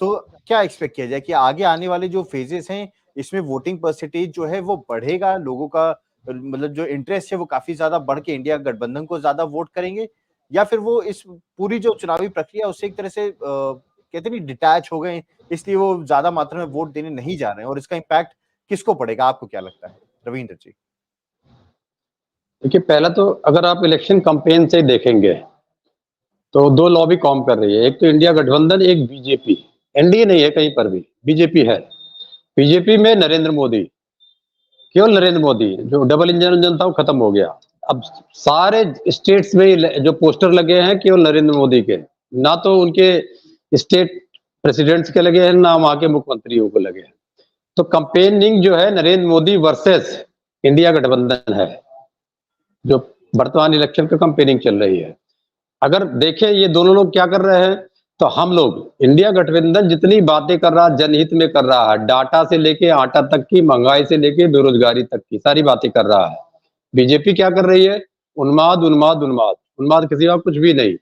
तो क्या एक्सपेक्ट किया जाए कि आगे आने वाले जो फेजेस हैं, इसमें वोटिंग परसेंटेज जो है वो बढ़ेगा, लोगों का मतलब जो इंटरेस्ट है वो काफी ज्यादा बढ़ के इंडिया गठबंधन को ज्यादा वोट करेंगे, या फिर वो इस पूरी जो चुनावी प्रक्रिया उससे एक तरह से कहते नहीं डिटैच हो गए, इसलिए वो ज्यादा मात्रा में वोट देने नहीं जा रहे हैं, और इसका इम्पैक्ट किसको पड़ेगा, आपको क्या लगता है रविंद्र जी? देखिए, पहला तो अगर आप इलेक्शन कैंपेन से देखेंगे तो दो लॉबी काम कर रही है। एक तो इंडिया गठबंधन, एक बीजेपी। एनडीए नहीं है कहीं पर भी, बीजेपी है। बीजेपी में नरेंद्र मोदी, केवल नरेंद्र मोदी। जो डबल इंजन था वो खत्म हो गया। अब सारे स्टेट्स में जो पोस्टर लगे हैं केवल नरेंद्र मोदी के, ना तो उनके स्टेट प्रेसिडेंट्स के लगे हैं, ना वहां के मुख्यमंत्रियों को लगे हैं। तो कंपेनिंग जो है नरेंद्र मोदी वर्सेस इंडिया गठबंधन है, जो वर्तमान इलेक्शन का कंपेनिंग चल रही है। अगर देखें ये दोनों लोग क्या कर रहे हैं, तो हम लोग इंडिया गठबंधन जितनी बातें कर रहा है जनहित में कर रहा है, डाटा से लेके आटा तक की, महंगाई से लेके बेरोजगारी तक की सारी बातें कर रहा है। बीजेपी क्या कर रही है? उन्माद उन्माद उन्माद, उन्माद किसी और कुछ भी नहीं।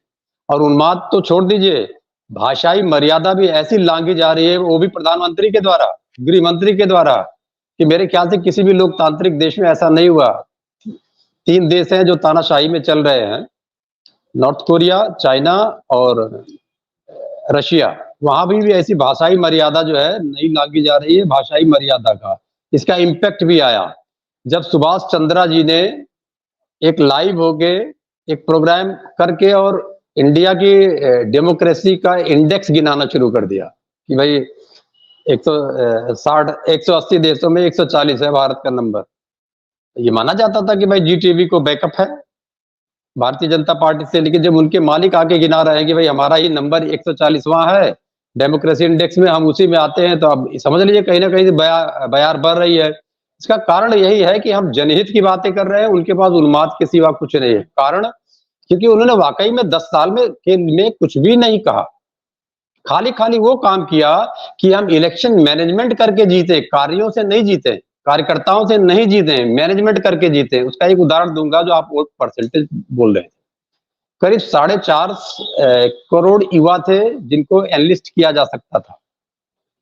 और उन्माद तो छोड़ दीजिए, भाषाई मर्यादा भी ऐसी लांघी जा रही है, वो भी प्रधानमंत्री के द्वारा, गृह मंत्री के द्वारा, कि मेरे ख्याल से किसी भी लोकतांत्रिक देश में ऐसा नहीं हुआ। 3 देश हैं जो तानाशाही में चल रहे हैं, नॉर्थ कोरिया, चाइना और रशिया। वहां भी ऐसी भाषाई मर्यादा जो है नहीं लागी जा रही है, भाषाई मर्यादा का इसका इम्पैक्ट भी आया जब सुभाष चंद्रा जी ने एक लाइव होके एक प्रोग्राम करके और इंडिया की डेमोक्रेसी का इंडेक्स गिनाना शुरू कर दिया कि भाई 160 180 देशों में 140 है भारत का नंबर। ये माना जाता था कि भाई जी टीवी को बैकअप है भारतीय जनता पार्टी से, लेकिन जब उनके मालिक आके गिना रहे हैं कि भाई हमारा ही नंबर 140वां है डेमोक्रेसी इंडेक्स में, हम उसी में आते हैं, तो अब समझ लीजिए कहीं ना कहीं बयार बढ़ रही है। इसका कारण यही है कि हम जनहित की बातें कर रहे हैं, उनके पास उन्माद के सिवा कुछ नहीं है। कारण क्योंकि उन्होंने वाकई में 10 साल में कुछ भी नहीं कहा, खाली खाली वो काम किया कि हम इलेक्शन मैनेजमेंट करके जीते, कार्यों से नहीं जीते, कार्यकर्ताओं से नहीं जीते, मैनेजमेंट करके जीते। उसका एक उदाहरण दूंगा, जो आप वोट परसेंटेज बोल रहे हैं, करीब 4.5 करोड़ युवा थे जिनको एनलिस्ट किया जा सकता था,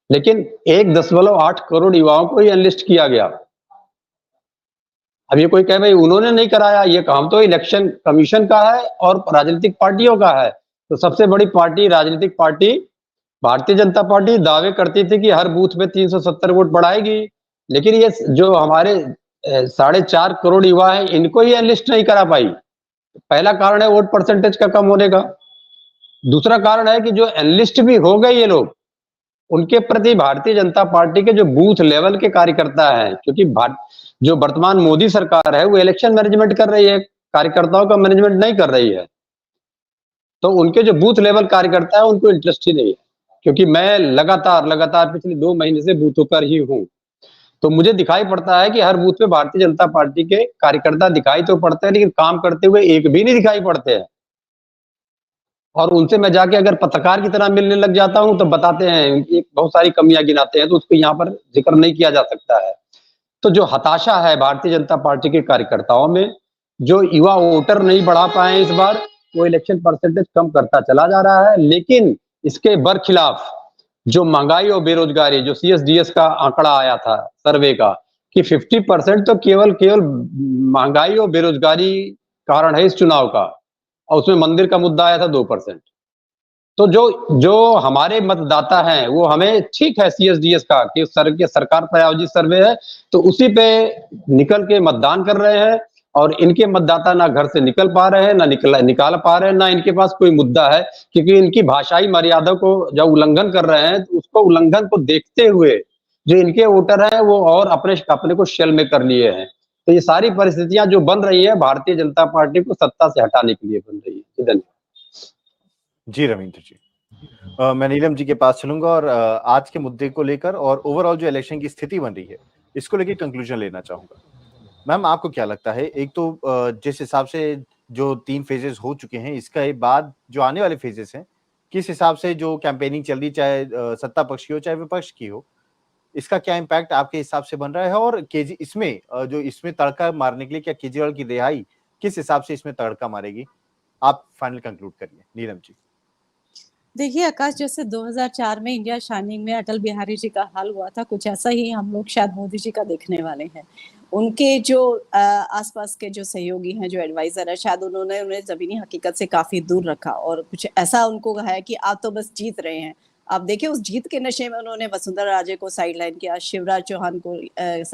लेकिन 1.8 करोड़ युवाओं को ही एनलिस्ट किया गया। अब ये कोई कहे भाई उन्होंने नहीं कराया, ये काम तो इलेक्शन कमीशन का है और राजनीतिक पार्टियों का है। तो सबसे बड़ी पार्टी, राजनीतिक पार्टी भारतीय जनता पार्टी दावे करती थी कि हर बूथ में 370 वोट बढ़ाएगी, लेकिन ये जो हमारे 4.5 करोड़ युवा हैं, इनको ही एनलिस्ट नहीं करा पाई। पहला कारण है वोट परसेंटेज का कम होने का। दूसरा कारण है कि जो एनलिस्ट भी हो गए ये लोग, उनके प्रति भारतीय जनता पार्टी के जो बूथ लेवल के कार्यकर्ता हैं, क्योंकि जो वर्तमान मोदी सरकार है वो इलेक्शन मैनेजमेंट कर रही है, कार्यकर्ताओं का मैनेजमेंट नहीं कर रही है, तो उनके जो बूथ लेवल कार्यकर्ता है उनको इंटरेस्ट ही नहीं है। क्योंकि मैं लगातार पिछले 2 महीने से बूथों पर ही हूं, तो मुझे दिखाई पड़ता है कि हर बूथ पे भारतीय जनता पार्टी के कार्यकर्ता दिखाई तो पड़ते हैं, लेकिन काम करते हुए एक भी नहीं दिखाई पड़ते हैं। और उनसे मैं जाके अगर पत्रकार की तरह मिलने लग जाता हूं तो बताते हैं उनकी बहुत सारी कमियां गिनाते हैं, तो उसको यहाँ पर जिक्र नहीं किया जा सकता है। तो जो हताशा है भारतीय जनता पार्टी के कार्यकर्ताओं में, जो युवा वोटर नहीं बढ़ा पाए इस बार, वो इलेक्शन परसेंटेज कम करता चला जा रहा है। लेकिन इसके बरखिलाफ जो महंगाई और बेरोजगारी, जो सीएसडीएस का आंकड़ा आया था सर्वे का, कि 50% तो केवल केवल महंगाई और बेरोजगारी कारण है इस चुनाव का, और उसमें मंदिर का मुद्दा आया था 2%। तो जो जो हमारे मतदाता हैं वो हमें, ठीक है सीएसडीएस का कि सरकार प्रायोजित सर्वे है, तो उसी पे निकल के मतदान कर रहे हैं, और इनके मतदाता ना घर से निकल पा रहे हैं, ना निकाल पा रहे हैं, ना इनके पास कोई मुद्दा है, क्योंकि इनकी भाषाई मर्यादा को जब उल्लंघन कर रहे हैं, तो उसको उल्लंघन को देखते हुए जो इनके वोटर हैं वो और अपने को शेल में कर लिए हैं। तो ये सारी परिस्थितियां जो बन रही है भारतीय जनता पार्टी को सत्ता से हटाने के लिए बन रही है। धन्यवाद। जी रविंद्र जी, मैं नीलम जी के पास चलूंगा और आज के मुद्दे को लेकर और ओवरऑल जो इलेक्शन की स्थिति बन रही है इसको लेकर कंक्लूजन लेना चाहूंगा। मैम आपको क्या लगता है, एक तो जिस हिसाब से जो 3 फेजेस हो चुके हैं, इसका बाद जो आने वाले फेजेस हैं, किस हिसाब से जो कैंपेनिंग चल रही, चाहे सत्ता पक्ष की हो चाहे विपक्ष की हो, इसका क्या इम्पैक्ट आपके हिसाब से बन रहा है? और केजी इसमें जो इसमें तड़का मारने के लिए क्या केजरीवाल की रिहाई किस हिसाब से इसमें तड़का मारेगी? आप फाइनल कंक्लूड करिए नीलम जी। देखिए आकाश, जैसे 2004 में इंडिया शाइनिंग में अटल बिहारी जी का हाल हुआ था, कुछ ऐसा ही हम लोग शायद मोदी जी का देखने वाले हैं। उनके जो आसपास के जो सहयोगी हैं, जो एडवाइजर है, शायद उन्होंने उन्हें जमीनी हकीकत से काफी दूर रखा और कुछ ऐसा उनको कहा है कि आप तो बस जीत रहे हैं। आप देखिए उस जीत के नशे में उन्होंने वसुंधरा राजे को साइडलाइन किया, शिवराज चौहान को